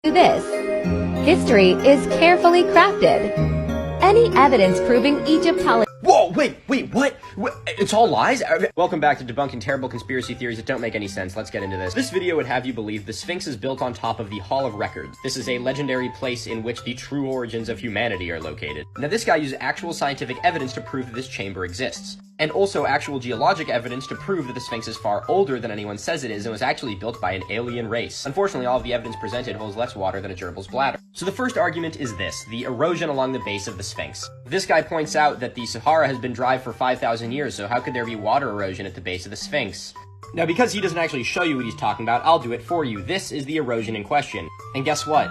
This. History is carefully crafted. Any evidence proving Egyptology. Whoa, wait, what? It's all lies? Welcome back to debunking terrible conspiracy theories that don't make any sense. Let's get into this. This video would have you believe the Sphinx is built on top of the Hall of Records. This is a legendary place in which the true origins of humanity are located. Now, this guy used actual scientific evidence to prove that this chamber exists, and also actual geologic evidence to prove that the Sphinx is far older than anyone says it is and was actually built by an alien race. Unfortunately, all of the evidence presented holds less water than a gerbil's bladder. So the first argument is this, the erosion along the base of the Sphinx. This guy points out that the Sahara has been dry for 5,000 years, so how could there be water erosion at the base of the Sphinx? Now, because he doesn't actually show you what he's talking about, I'll do it for you. This is the erosion in question. And guess what?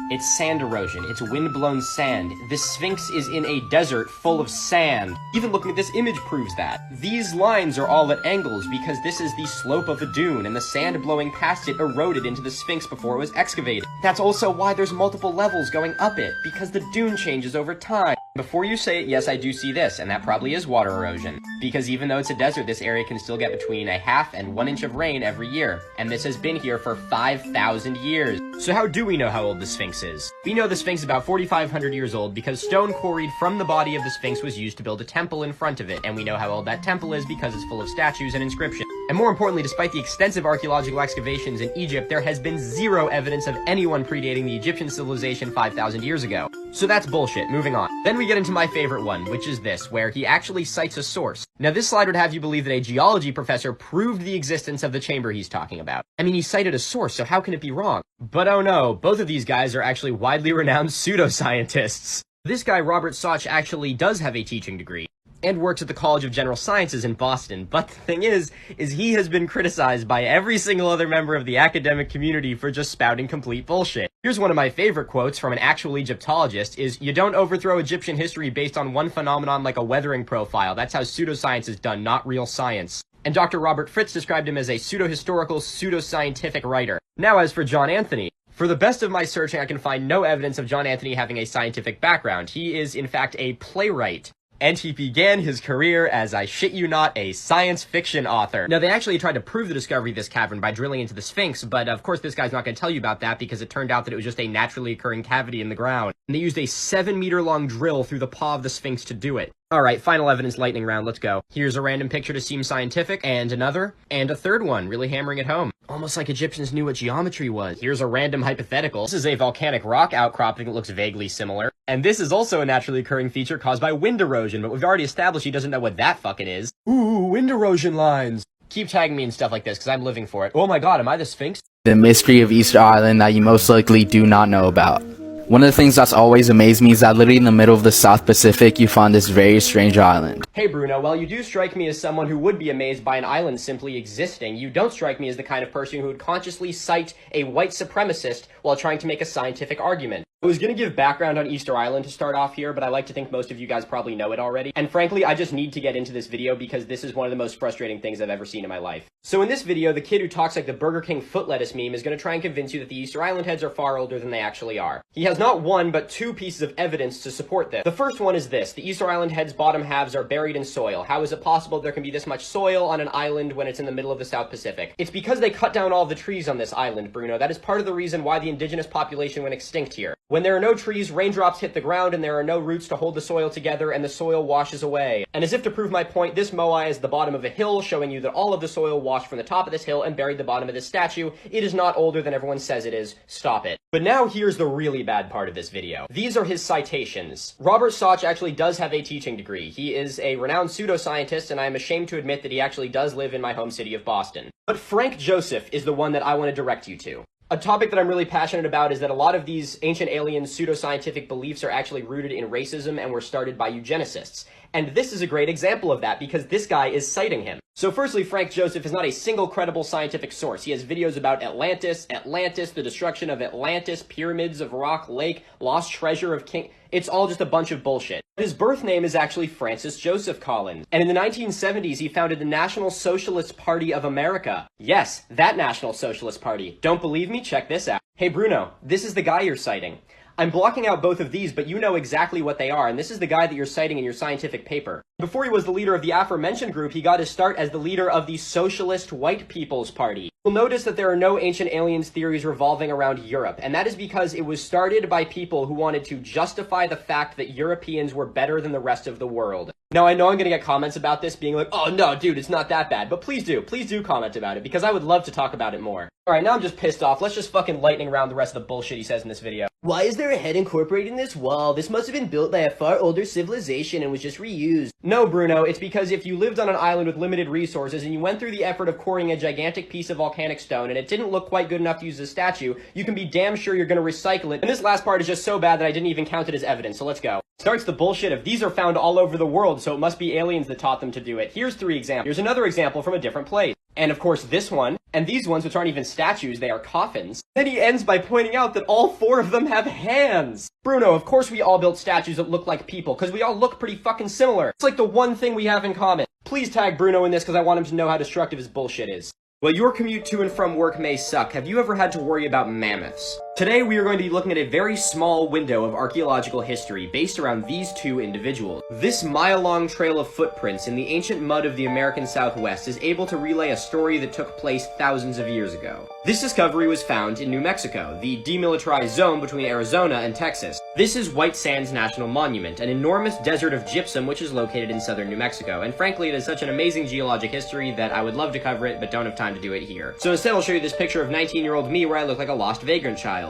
It's sand erosion. It's wind-blown sand. This Sphinx is in a desert full of sand. Even looking at this image proves that. These lines are all at angles because this is the slope of a dune, and the sand blowing past it eroded into the Sphinx before it was excavated. That's also why there's multiple levels going up it, because the dune changes over time. Before you say it, yes, I do see this, and that probably is water erosion. Because even though it's a desert, this area can still get between a half and 1 inch of rain every year. And this has been here for 5,000 years. So how do we know how old the Sphinx is? We know the Sphinx is about 4,500 years old because stone quarried from the body of the Sphinx was used to build a temple in front of it. And we know how old that temple is because it's full of statues and inscriptions. And more importantly, despite the extensive archaeological excavations in Egypt, there has been zero evidence of anyone predating the Egyptian civilization 5,000 years ago. So that's bullshit. Moving on. Then we get into my favorite one, which is this, where he actually cites a source. Now, this slide would have you believe that a geology professor proved the existence of the chamber he's talking about. I mean, he cited a source, so how can it be wrong? But oh no, both of these guys are actually widely renowned pseudoscientists. This guy, Robert Soch, actually does have a teaching degree and works at the College of General Sciences in Boston. But the thing is he has been criticized by every single other member of the academic community for just spouting complete bullshit. Here's one of my favorite quotes from an actual Egyptologist is, "You don't overthrow Egyptian history based on one phenomenon like a weathering profile. That's how pseudoscience is done, not real science." And Dr. Robert Fritz described him as a pseudo-historical, pseudo-scientific writer. Now as for John Anthony. For the best of my searching, I can find no evidence of John Anthony having a scientific background. He is, in fact, a playwright. And he began his career as, I shit you not, a science fiction author. Now, they actually tried to prove the discovery of this cavern by drilling into the Sphinx, but of course this guy's not going to tell you about that because it turned out that it was just a naturally occurring cavity in the ground. And they used a 7-meter-long drill through the paw of the Sphinx to do it. Alright, final evidence lightning round, let's go. Here's a random picture to seem scientific, and another, and a third one, really hammering it home. Almost like Egyptians knew what geometry was. Here's a random hypothetical. This is a volcanic rock outcropping that looks vaguely similar. And this is also a naturally occurring feature caused by wind erosion, but we've already established he doesn't know what that fucking is. Ooh, wind erosion lines. Keep tagging me and stuff like this, because I'm living for it. Oh my god, am I the Sphinx? The mystery of Easter Island that you most likely do not know about. One of the things that's always amazed me is that literally in the middle of the South Pacific, you find this very strange island. Hey Bruno, while you do strike me as someone who would be amazed by an island simply existing, you don't strike me as the kind of person who would consciously cite a white supremacist while trying to make a scientific argument. I was gonna give background on Easter Island to start off here, but I like to think most of you guys probably know it already. And frankly, I just need to get into this video because this is one of the most frustrating things I've ever seen in my life. So in this video, the kid who talks like the Burger King foot lettuce meme is gonna try and convince you that the Easter Island heads are far older than they actually are. He has not one, but 2 pieces of evidence to support this. The first one is this: the Easter Island heads' bottom halves are buried in soil. How is it possible there can be this much soil on an island when it's in the middle of the South Pacific? It's because they cut down all the trees on this island, Bruno. That is part of the reason why the indigenous population went extinct here. When there are no trees, raindrops hit the ground and there are no roots to hold the soil together and the soil washes away. And as if to prove my point, this moai is the bottom of a hill, showing you that all of the soil washed from the top of this hill and buried the bottom of this statue. It is not older than everyone says it is. Stop it. But now here's the really bad part of this video. These are his citations. Robert Soch actually does have a teaching degree. He is a renowned pseudoscientist, and I am ashamed to admit that he actually does live in my home city of Boston. But Frank Joseph is the one that I want to direct you to. A topic that I'm really passionate about is that a lot of these ancient alien pseudoscientific beliefs are actually rooted in racism and were started by eugenicists. And this is a great example of that because this guy is citing him. So firstly, Frank Joseph is not a single credible scientific source. He has videos about Atlantis, the destruction of Atlantis, pyramids of rock, lake, lost treasure of king. It's all just a bunch of bullshit. His birth name is actually Francis Joseph Collins. And in the 1970s, he founded the National Socialist Party of America. Yes, that National Socialist Party. Don't believe me? Check this out. Hey Bruno, this is the guy you're citing. I'm blocking out both of these, but you know exactly what they are, and this is the guy that you're citing in your scientific paper. Before he was the leader of the aforementioned group, he got his start as the leader of the Socialist White People's Party. You'll notice that there are no ancient aliens theories revolving around Europe, and that is because it was started by people who wanted to justify the fact that Europeans were better than the rest of the world. Now, I know I'm gonna get comments about this being like, oh no, dude, it's not that bad, but please do comment about it, because I would love to talk about it more. Alright, now I'm just pissed off. Let's just fucking lightning round the rest of the bullshit he says in this video. Why is there a head incorporated in this wall? This must have been built by a far older civilization and was just reused. No, Bruno, it's because if you lived on an island with limited resources and you went through the effort of quarrying a gigantic piece of volcanic stone and it didn't look quite good enough to use as a statue, you can be damn sure you're gonna recycle it. And this last part is just so bad that I didn't even count it as evidence, so let's go. Starts the bullshit of these are found all over the world, so it must be aliens that taught them to do it. Here's 3 examples. Here's another example from a different place. And of course this one, and these ones which aren't even statues, they are coffins. Then he ends by pointing out that all 4 of them have hands. Bruno, of course we all built statues that look like people, because we all look pretty fucking similar. It's like the one thing we have in common. Please tag Bruno in this because I want him to know how destructive his bullshit is. While your commute to and from work may suck, have you ever had to worry about mammoths? Today we are going to be looking at a very small window of archaeological history based around these 2 individuals. This mile-long trail of footprints in the ancient mud of the American Southwest is able to relay a story that took place thousands of years ago. This discovery was found in New Mexico, the demilitarized zone between Arizona and Texas. This is White Sands National Monument, an enormous desert of gypsum which is located in southern New Mexico, and frankly it has such an amazing geologic history that I would love to cover it but don't have time to do it here. So instead I'll show you this picture of 19-year-old me where I look like a lost vagrant child.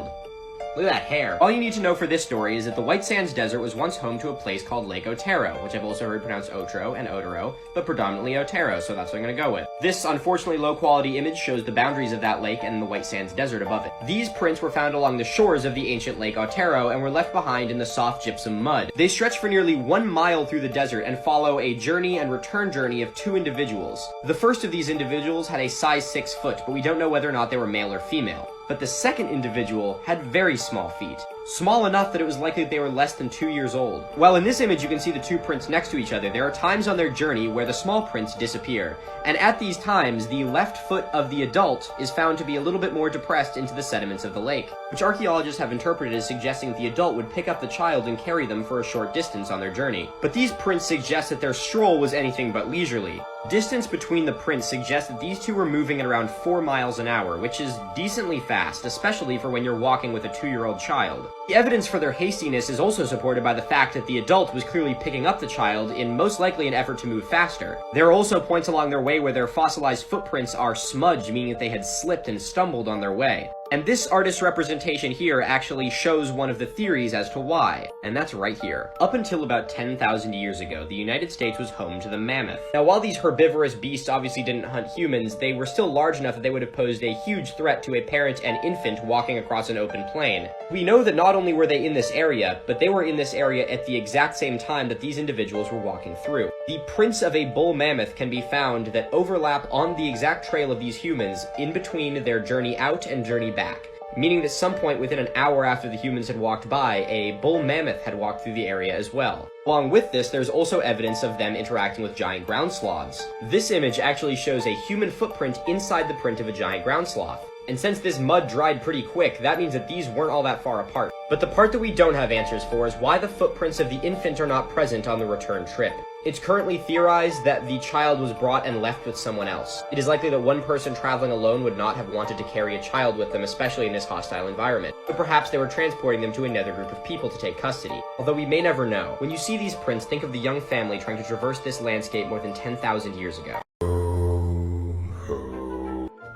Look at that hair. All you need to know for this story is that the White Sands Desert was once home to a place called Lake Otero, which I've also heard pronounced Otro and Otero, but predominantly Otero, so that's what I'm gonna go with. This unfortunately low-quality image shows the boundaries of that lake and the White Sands Desert above it. These prints were found along the shores of the ancient Lake Otero and were left behind in the soft gypsum mud. They stretch for nearly 1 mile through the desert and follow a journey and return journey of 2 individuals. The first of these individuals had a size 6 foot, but we don't know whether or not they were male or female. But the second individual had very small feet. Small enough that it was likely that they were less than 2 years old. While in this image you can see the 2 prints next to each other, there are times on their journey where the small prints disappear. And at these times, the left foot of the adult is found to be a little bit more depressed into the sediments of the lake, which archaeologists have interpreted as suggesting that the adult would pick up the child and carry them for a short distance on their journey. But these prints suggest that their stroll was anything but leisurely. Distance between the prints suggests that these 2 were moving at around 4 miles an hour, which is decently fast, especially for when you're walking with a 2-year-old child. The evidence for their hastiness is also supported by the fact that the adult was clearly picking up the child in most likely an effort to move faster. There are also points along their way where their fossilized footprints are smudged, meaning that they had slipped and stumbled on their way. And this artist's representation here actually shows one of the theories as to why, and that's right here. Up until about 10,000 years ago, the United States was home to the mammoth. Now, while these herbivorous beasts obviously didn't hunt humans, they were still large enough that they would have posed a huge threat to a parent and infant walking across an open plain. We know that not only were they in this area, but they were in this area at the exact same time that these individuals were walking through. The prints of a bull mammoth can be found that overlap on the exact trail of these humans in between their journey out and journey back, meaning that some point within an hour after the humans had walked by, a bull mammoth had walked through the area as well. Along with this, there's also evidence of them interacting with giant ground sloths. This image actually shows a human footprint inside the print of a giant ground sloth. And since this mud dried pretty quick, that means that these weren't all that far apart. But the part that we don't have answers for is why the footprints of the infant are not present on the return trip. It's currently theorized that the child was brought and left with someone else. It is likely that one person traveling alone would not have wanted to carry a child with them, especially in this hostile environment. But perhaps they were transporting them to another group of people to take custody. Although we may never know. When you see these prints, think of the young family trying to traverse this landscape more than 10,000 years ago.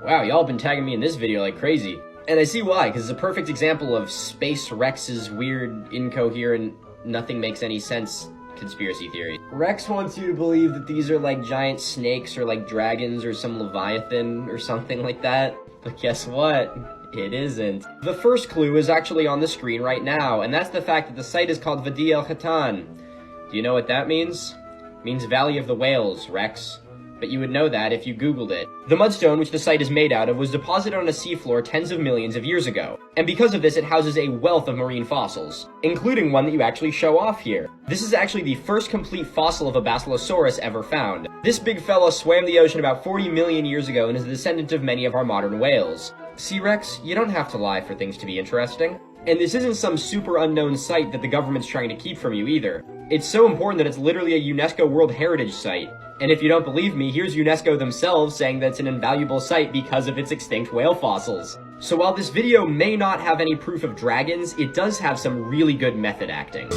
Wow, y'all have been tagging me in this video like crazy. And I see why, because it's a perfect example of Space Rex's weird, incoherent, nothing makes any sense conspiracy theory. Rex wants you to believe that these are like giant snakes or like dragons or some leviathan or something like that. But guess what? It isn't. The first clue is actually on the screen right now, and that's the fact that the site is called Wadi El Khatan. Do you know what that means? It means Valley of the Whales, Rex. but you would know that if you Googled it. The mudstone which the site is made out of was deposited on a seafloor tens of millions of years ago, and because of this it houses a wealth of marine fossils, including one that you actually show off here. This is actually the first complete fossil of a basilosaurus ever found. This big fella swam the ocean about 40 million years ago and is a descendant of many of our modern whales. See, Rex, you don't have to lie for things to be interesting. And this isn't some super unknown site that the government's trying to keep from you either. It's so important that it's literally a UNESCO World Heritage Site. And if you don't believe me, here's UNESCO themselves saying that it's an invaluable site because of its extinct whale fossils. So while this video may not have any proof of dragons, it does have some really good method acting.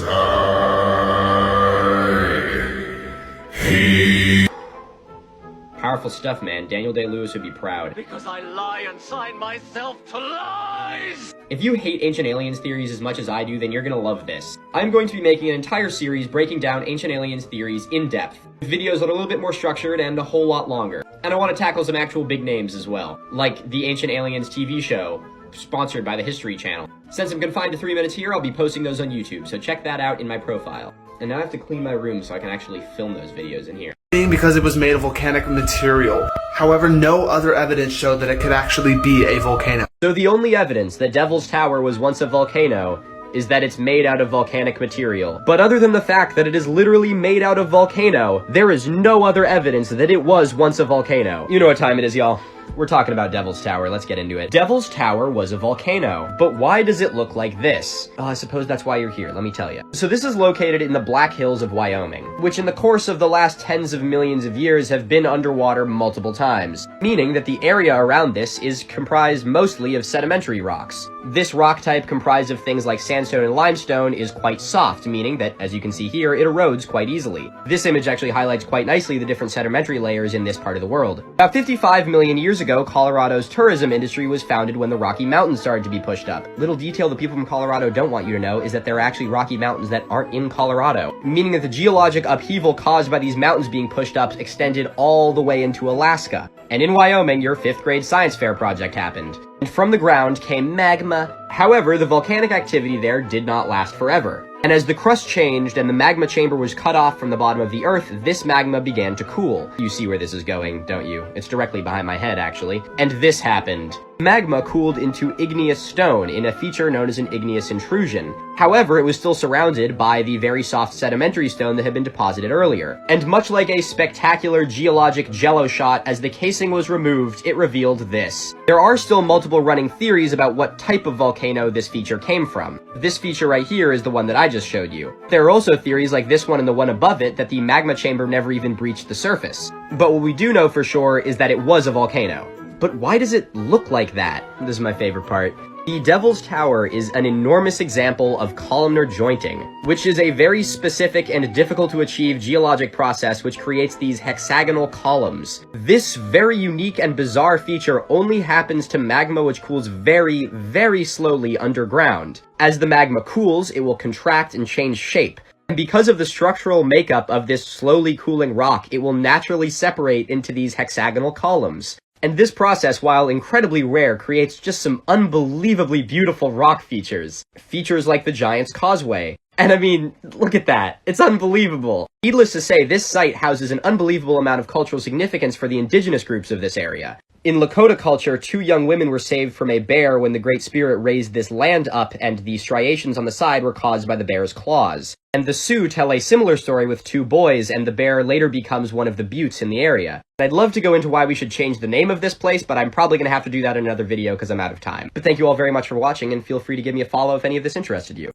Powerful stuff, man. Daniel Day-Lewis would be proud. Because I lie and sign myself to lies! If you hate Ancient Aliens theories as much as I do, then you're gonna love this. I'm going to be making an entire series breaking down Ancient Aliens theories in depth, with videos that are a little bit more structured and a whole lot longer. And I want to tackle some actual big names as well, like the Ancient Aliens TV show, sponsored by the History Channel. Since I'm confined to 3 minutes here, I'll be posting those on YouTube, so check that out in my profile. And now I have to clean my room so I can actually film those videos in here. Because it was made of volcanic material. However, no other evidence showed that it could actually be a volcano. So the only evidence that Devil's Tower was once a volcano is that it's made out of volcanic material. But other than the fact that it is literally made out of volcano, there is no other evidence that it was once a volcano. You know what time it is, y'all. We're talking about Devil's Tower, let's get into it. Devil's Tower was a volcano, but why does it look like this? I suppose that's why you're here, let me tell you. So this is located in the Black Hills of Wyoming, which in the course of the last tens of millions of years have been underwater multiple times, meaning that the area around this is comprised mostly of sedimentary rocks. This rock type, comprised of things like sandstone and limestone, is quite soft, meaning that, as you can see here, it erodes quite easily. This image actually highlights quite nicely the different sedimentary layers in this part of the world. About 55 million years ago, Colorado's tourism industry was founded when the Rocky Mountains started to be pushed up. Little detail the people from Colorado don't want you to know is that there are actually Rocky Mountains that aren't in Colorado, meaning that the geologic upheaval caused by these mountains being pushed up extended all the way into Alaska. And in Wyoming, your 5th grade science fair project happened. And from the ground came magma. However, the volcanic activity there did not last forever. And as the crust changed and the magma chamber was cut off from the bottom of the earth, this magma began to cool. You see where this is going, don't you? It's directly behind my head, actually. And this happened. Magma cooled into igneous stone in a feature known as an igneous intrusion. However, it was still surrounded by the very soft sedimentary stone that had been deposited earlier. And much like a spectacular geologic jello shot, as the casing was removed, it revealed this. There are still multiple running theories about what type of volcano this feature came from. This feature right here is the one that I just showed you. There are also theories like this one and the one above it that the magma chamber never even breached the surface. But what we do know for sure is that it was a volcano. But why does it look like that? This is my favorite part. The Devil's Tower is an enormous example of columnar jointing, which is a very specific and difficult to achieve geologic process which creates these hexagonal columns. This very unique and bizarre feature only happens to magma which cools very, very slowly underground. As the magma cools, it will contract and change shape. And because of the structural makeup of this slowly cooling rock, it will naturally separate into these hexagonal columns. And this process, while incredibly rare, creates just some unbelievably beautiful rock features. Features like the Giant's Causeway. And I mean, look at that. It's unbelievable. Needless to say, this site houses an unbelievable amount of cultural significance for the indigenous groups of this area. In Lakota culture, 2 young women were saved from a bear when the Great Spirit raised this land up, and the striations on the side were caused by the bear's claws. And the Sioux tell a similar story with 2 boys, and the bear later becomes one of the buttes in the area. I'd love to go into why we should change the name of this place, but I'm probably going to have to do that in another video because I'm out of time. But thank you all very much for watching, and feel free to give me a follow if any of this interested you.